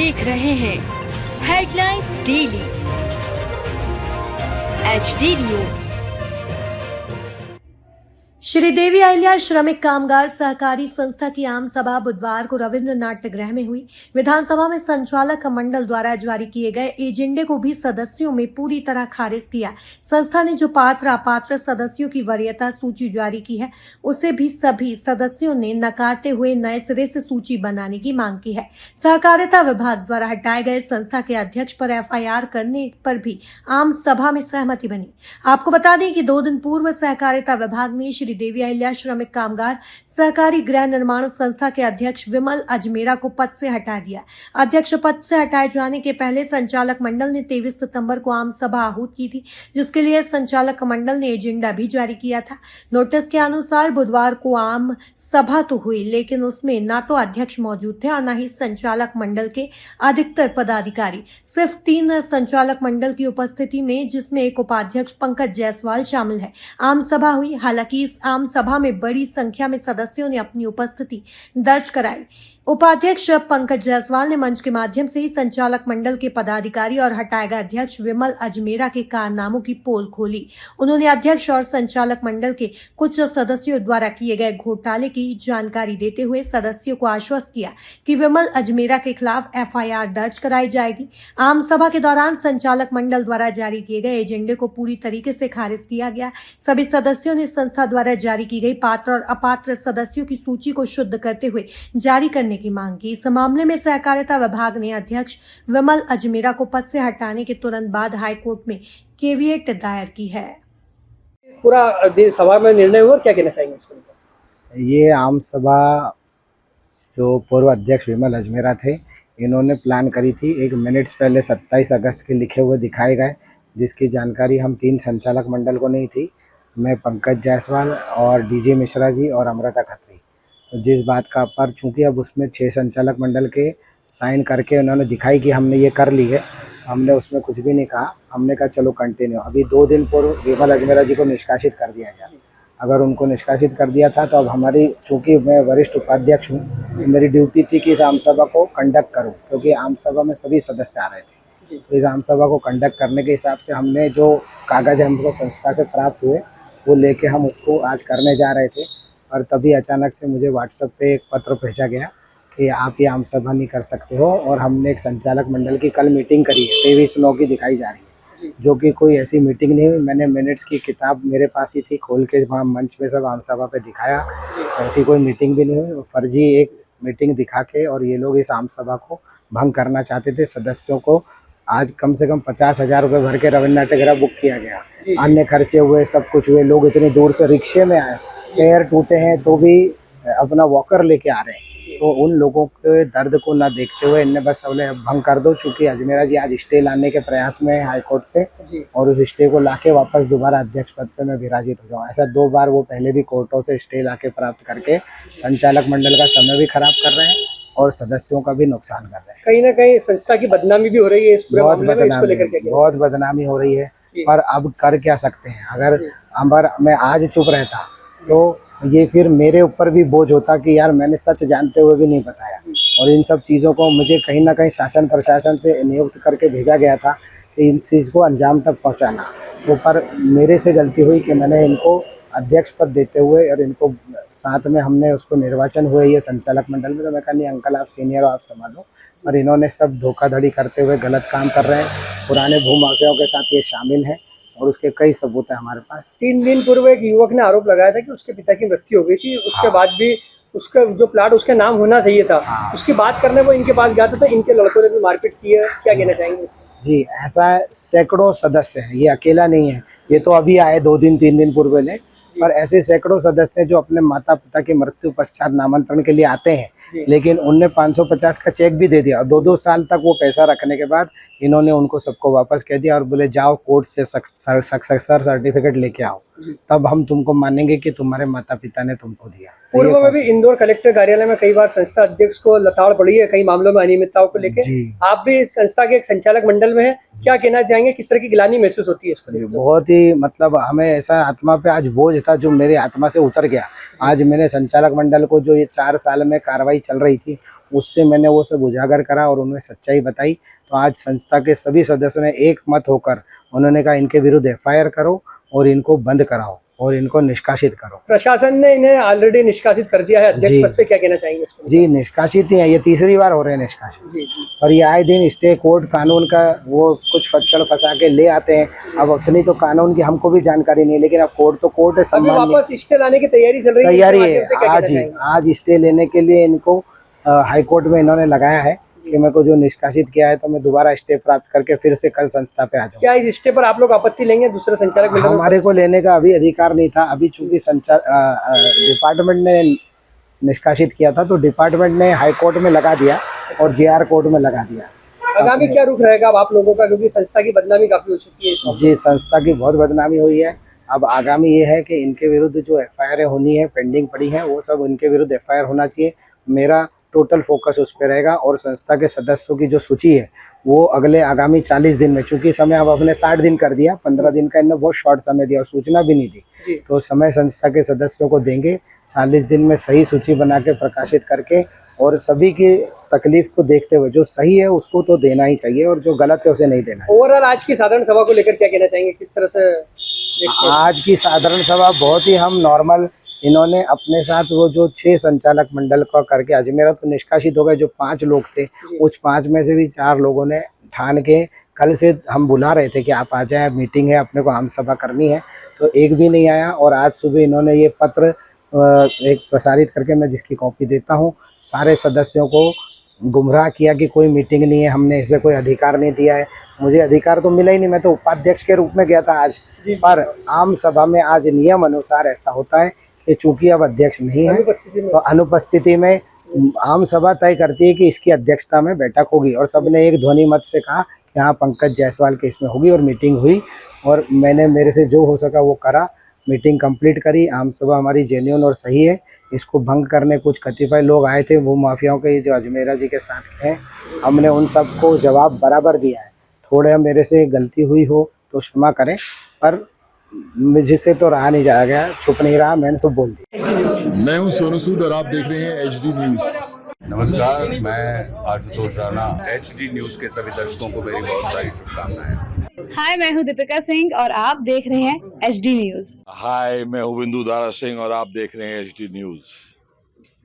देख रहे हैं headlines daily HD news. Sridevi Ahilya श्रमिक कामगार सहकारी संस्था की आम सभा बुधवार को रविंद्र नाट्यगृह में हुई। विधानसभा में संचालक मंडल द्वारा जारी किए गए एजेंडे को भी सदस्यों में पूरी तरह खारिज किया। संस्था ने जो पात्र अपात्र सदस्यों की वरीयता सूची जारी की है, उसे भी सभी सदस्यों ने नकारते हुए नए सिरे से सूची बनाने की मांग की है। सहकारिता विभाग द्वारा हटाए गए संस्था के अध्यक्ष पर FIR करने पर भी आम सभा में सहमति बनी। आपको बता दें कि 2 दिन पूर्व सहकारिता विभाग ने श्रीदेवी अहिल्या श्रमिक कामगार सहकारी गृह निर्माण संस्था के अध्यक्ष विमल अजमेरा को पद से हटा दिया। अध्यक्ष पद से हटाए जाने के पहले संचालक मंडल ने 23 सितंबर को आम सभा आहूत की थी, जिसके लिए संचालक मंडल ने एजेंडा भी जारी किया था। नोटिस के अनुसार बुधवार को आम सभा तो हुई, लेकिन उसमें न तो अध्यक्ष मौजूद थे और न ही संचालक मंडल के अधिकतर पदाधिकारी। सिर्फ 3 संचालक मंडल की उपस्थिति में, जिसमें एक उपाध्यक्ष पंकज जायसवाल शामिल है, आम सभा हुई। हालांकि इस आम सभा में बड़ी संख्या में सदस्यों ने अपनी उपस्थिति दर्ज कराई। उपाध्यक्ष पंकज जायसवाल ने मंच के माध्यम से ही संचालक मंडल के पदाधिकारी और हटाए गए अध्यक्ष विमल अजमेरा के कारनामों की पोल खोली। उन्होंने अध्यक्ष और संचालक मंडल के कुछ सदस्यों द्वारा किए गए घोटाले की जानकारी देते हुए सदस्यों को आश्वस्त किया कि विमल अजमेरा के खिलाफ FIR दर्ज कराई जाएगी। आम सभा के दौरान संचालक मंडल द्वारा जारी किए गए एजेंडे को पूरी तरीके से खारिज किया गया। सभी सदस्यों ने संस्था द्वारा जारी की गई पात्र और अपात्र सदस्यों की सूची को शुद्ध करते हुए जारी करने की मांग की। इस मामले में सहकारिता विभाग ने अध्यक्ष विमल अजमेरा को पद से हटाने के तुरंत बाद हाईकोर्ट में केविएट दायर की है। पूरा सभा में निर्णय हुआ और क्या कहना चाहेंगे इसको? ये आम सभा जो पूर्व अध्यक्ष विमल अजमेरा थे, इन्होंने प्लान करी थी। एक मिनट्स पहले 27 अगस्त के लिखे हुए दिखाए गए, जिसकी जानकारी हम 3 संचालक मंडल को नहीं थी। मैं, पंकज जायसवाल और DJ मिश्रा जी और अमृता खत्री। तो जिस बात का पर चूँकि अब उसमें 6 संचालक मंडल के साइन करके उन्होंने दिखाई कि हमने ये कर ली है, हमने उसमें कुछ भी नहीं कहा। हमने कहा चलो कंटिन्यू। अभी 2 दिन पूर्व विमल अजमेरा जी को निष्कासित कर दिया गया। अगर उनको निष्कासित कर दिया था तो अब हमारी, चूँकि मैं वरिष्ठ उपाध्यक्ष हूँ, तो मेरी ड्यूटी थी कि इस आम सभा को कंडक्ट करूँ, क्योंकि आम सभा में सभी सदस्य आ रहे थे। तो इस आम सभा को कंडक्ट करने के हिसाब से हमने जो कागज़ हमको संस्था से प्राप्त हुए वो लेके हम उसको आज करने जा रहे थे। और तभी अचानक से मुझे व्हाट्सएप पे एक पत्र भेजा गया कि आप ये आम सभा नहीं कर सकते हो। और हमने एक संचालक मंडल की कल मीटिंग करी है, 23/9 की दिखाई जा रही है, जो कि कोई ऐसी मीटिंग नहीं हुई। मैंने मिनट्स की किताब मेरे पास ही थी, खोल के वहाँ मंच पे सब आम सभा पे दिखाया। ऐसी कोई मीटिंग भी नहीं हुई। फर्जी एक मीटिंग दिखा के और ये लोग इस आम सभा को भंग करना चाहते थे। सदस्यों को आज कम से कम 50,000 रुपये भर के रविंद्र नाट्यगृह बुक किया गया। अन्य खर्चे हुए, सब कुछ हुए। लोग इतनी दूर से रिक्शे में आए, पैर टूटे हैं तो भी अपना वॉकर लेके आ रहे हैं। तो उन लोगों के दर्द को ना देखते हुए इनने बस बोले भंग कर दो। चूँकि अजमेरा जी आज स्टे लाने के प्रयास में है हाईकोर्ट से, और उस स्टे को लाके वापस दोबारा अध्यक्ष पद पे मैं विराजित हो जाऊँ। ऐसा 2 बार वो पहले भी कोर्टों से स्टे लाके प्राप्त करके संचालक मंडल का समय भी खराब कर रहे हैं और सदस्यों का भी नुकसान कर रहे हैं। कहीं ना कहीं संस्था की बदनामी भी हो रही है इस पूरे मामले में, इसको लेकर के बहुत बदनामी हो रही है। पर अब कर क्या सकते हैं? अगर मैं आज चुप रहता तो ये फिर मेरे ऊपर भी बोझ होता कि यार मैंने सच जानते हुए भी नहीं बताया। और इन सब चीज़ों को मुझे कहीं ना कहीं शासन प्रशासन से नियुक्त करके भेजा गया था कि इन चीज़ को अंजाम तक पहुंचाना। तो पर मेरे से गलती हुई कि मैंने इनको अध्यक्ष पद देते हुए, और इनको साथ में हमने उसको निर्वाचन हुए ये संचालक मंडल में, तो मैं कहा नहीं अंकल आप सीनियर हो, आप संभालो। और इन्होंने सब धोखाधड़ी करते हुए गलत काम कर रहे हैं। पुराने भूमाफियाओं के साथ ये शामिल हैं और उसके कई सबूत हैं हमारे पास। 3 दिन पूर्व एक युवक ने आरोप लगाया था कि उसके पिता की मृत्यु हो गई थी। उसके बाद भी उसका जो प्लाट उसके नाम होना चाहिए था, उसकी बात करने वो इनके पास गया था, तो इनके लड़कों ने भी मारपीट की है। क्या कहना चाहेंगे? जी, ऐसा सैकड़ों सदस्य हैं, ये अकेला नहीं है। ये तो अभी आए 2 दिन 3 दिन पूर्व ले, पर ऐसे सैकड़ों सदस्य हैं जो अपने माता पिता की मृत्यु पश्चात नामांतरण के लिए आते हैं, लेकिन उनने 550 का चेक भी दे दिया। और 2-2 साल तक वो पैसा रखने के बाद इन्होंने उनको सबको वापस कह दिया और बोले जाओ कोर्ट से सक्सेसर सर्टिफिकेट लेके आओ, तब हम तुमको मानेंगे कि तुम्हारे माता पिता ने तुमको दिया। पूर्व में भी इंदौर कलेक्टर कार्यालय में कई बार संस्था अध्यक्ष को लताड़ पड़ी है कई मामलों में अनियमितताओं को लेकर। आप भी संस्था के एक संचालक मंडल में हैं, क्या कहना चाहेंगे? किस तरह की गिलानी महसूस होती है इसको लेकर? बहुत ही मतलब हमें ऐसा आत्मा पे आज बोझ था जो मेरी आत्मा से उतर गया। आज मैंने संचालक मंडल को जो ये 4 साल में कार्रवाई चल रही थी उससे मैंने वो सब उजागर करा और उन्हें सच्चाई बताई। तो आज संस्था के सभी सदस्यों ने एक मत होकर उन्होंने कहा इनके विरुद्ध एफआईआर करो और इनको बंद कराओ और इनको निष्कासित करो। प्रशासन ने इन्हें ऑलरेडी निष्कासित कर दिया है अध्यक्ष जी। पद से, क्या कहना चाहेंगे इसको? जी, निष्कासित ही है, ये तीसरी बार हो रहे हैं निष्कासित। जी जी। और ये आए दिन स्टे कोर्ट कानून का वो कुछ फच्चड़ फंसा के ले आते हैं। अब उतनी तो कानून की हमको भी जानकारी नहीं है, लेकिन अब कोर्ट तो कोर्ट है, अभी सम्मान वापस स्टे लाने की तैयारी चल रही है। तैयारी इसके है। माध्यम से क्या कहना चाहेंगे? आज स्टे लेने के लिए इनको हाई कोर्ट में इन्होंने लगाया है कि मेरे को जो निष्कासित किया है तो मैं दोबारा स्टे प्राप्त करके फिर से कल संस्था पे आ जाऊँ। क्या इस स्टे पर आप लोग आपत्ति लेंगे? दूसरे संचालक मंडल में हमारे को लेने का अभी अधिकार नहीं था। अभी चूंकि डिपार्टमेंट ने निष्कासित किया था तो डिपार्टमेंट ने हाई कोर्ट में लगा दिया और जेआर कोर्ट में लगा दिया। आगामी क्या रुख रहेगा अब आप लोगों का, क्योंकि संस्था की बदनामी काफी हो चुकी है इस मामले में? जी, संस्था की बहुत बदनामी हुई है। अब आगामी ये है कि इनके विरुद्ध जो एफआईआर होनी है, पेंडिंग पड़ी है, वो सब इनके विरुद्ध एफआईआर होना चाहिए। मेरा टोटल फोकस उस पर रहेगा और संस्था के सदस्यों की जो सूची है वो अगले आगामी 40 दिन में, चूंकि समय अब अपने 60 दिन कर दिया, 15 दिन का इन्होंने बहुत शॉर्ट समय दिया और सूचना भी नहीं दी, जी। तो समय संस्था के सदस्यों को देंगे। 40 दिन में सही सूची बना के प्रकाशित करके और सभी की तकलीफ को देखते हुए जो सही है उसको तो देना ही चाहिए और जो गलत है उसे नहीं देना है। ओवरऑल आज की साधारण सभा को लेकर क्या कहना चाहेंगे, किस तरह से देखते हैं? आज की साधारण सभा बहुत ही हम नॉर्मल, इन्होंने अपने साथ वो जो 6 संचालक मंडल का करके, अजमेरा तो निष्कासित हो गए, जो 5 लोग थे उस 5 में से भी 4 लोगों ने ठान के, कल से हम बुला रहे थे कि आप आ जाएं, मीटिंग है, अपने को आम सभा करनी है, तो एक भी नहीं आया। और आज सुबह इन्होंने ये पत्र एक प्रसारित करके, मैं जिसकी कॉपी देता हूँ, सारे सदस्यों को गुमराह किया कि कोई मीटिंग नहीं है, हमने इसे कोई अधिकार नहीं दिया है। मुझे अधिकार तो मिला ही नहीं, मैं तो उपाध्यक्ष के रूप में गया था आज। पर आम सभा में आज नियम अनुसार ऐसा होता है कि चूंकि अब अध्यक्ष नहीं है तो अनुपस्थिति में आम सभा तय करती है कि इसकी अध्यक्षता में बैठक होगी और सबने एक ध्वनि मत से कहा कि हाँ पंकज जायसवाल के इसमें होगी और मीटिंग हुई और मैंने मेरे से जो हो सका वो करा, मीटिंग कंप्लीट करी। आम सभा हमारी जेन्युइन और सही है। इसको भंग करने कुछ कतिपय लोग आए थे, वो माफियाओं के जो अजमेरा जी के साथ हैं, हमने उन सबको जवाब बराबर दिया है। थोड़े मेरे से गलती हुई हो तो क्षमा करें, पर मुझसे तो रहा नहीं जाया गया, चुप नहीं रहा, मैंने तो बोल दिया। मैं हूं सोनू सूद और आप देख रहे हैं एचडी न्यूज। नमस्कार, मैं आशुतोष राणा। एचडी न्यूज के सभी दर्शकों को मेरी बहुत सारी शुभकामनाएं। हाय, मैं हूं दीपिका सिंह और आप देख रहे हैं एचडी न्यूज। हाय, मैं हूं बिंदु दारा सिंह और आप देख रहे हैं एचडी न्यूज।